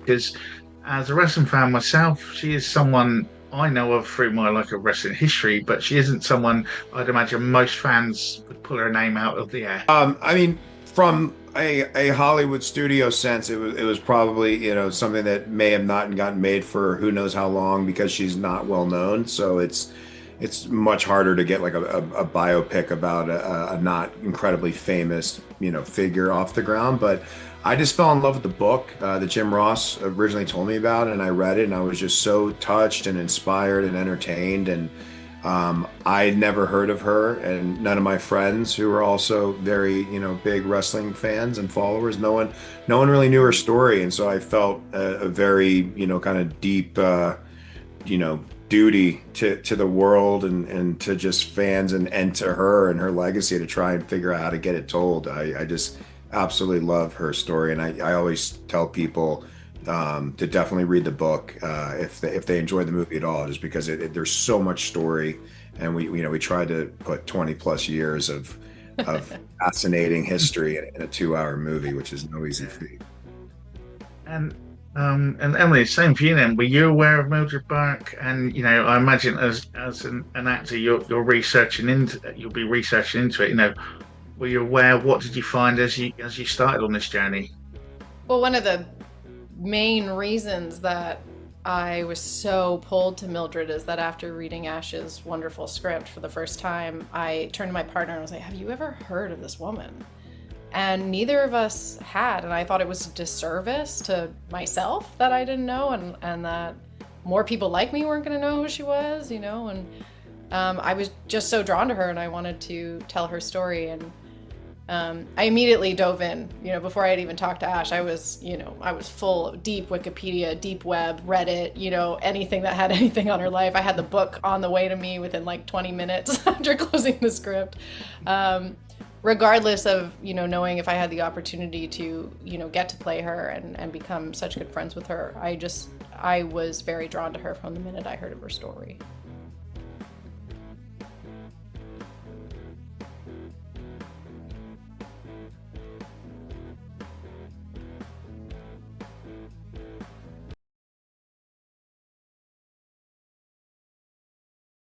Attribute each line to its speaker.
Speaker 1: because as a wrestling fan myself, she is someone I know of through my like of wrestling history, but she isn't someone I'd imagine most fans would pull her name out of the air.
Speaker 2: I mean, from a Hollywood studio sense, it was probably, something that may have not gotten made for who knows how long because she's not well known. So it's much harder to get like a biopic about a not incredibly famous, figure off the ground. But I just fell in love with the book that Jim Ross originally told me about, and I read it, and I was just so touched and inspired and entertained. And I had never heard of her, and none of my friends who were also very, big wrestling fans and followers, no one really knew her story. And so I felt a very, kind of deep, you know, duty to the world and to just fans and to her and her legacy to try and figure out how to get it told. I just absolutely love her story, and I always tell people to definitely read the book if they enjoy the movie at all, just because there's so much story, and we tried to put 20 plus years of fascinating history in a 2 hour movie, which is no easy feat.
Speaker 1: And and Emily, same for you then. Were you aware of Mildred Burke? And I imagine as an actor, you're researching into you'll be researching into it. Were you aware? What did you find as you started on this journey?
Speaker 3: Well, one of the main reasons that I was so pulled to Mildred is that after reading Ash's wonderful script for the first time, I turned to my partner and was like, "Have you ever heard of this woman?" And neither of us had, and I thought it was a disservice to myself that I didn't know, and that more people like me weren't going to know who she was, and I was just so drawn to her, and I wanted to tell her story. And I immediately dove in, before I had even talked to Ash. I was full of deep Wikipedia, deep web, Reddit, anything that had anything on her life. I had the book on the way to me within like 20 minutes after closing the script. Regardless of, knowing if I had the opportunity to, get to play her and become such good friends with her, I was very drawn to her from the minute I heard of her story.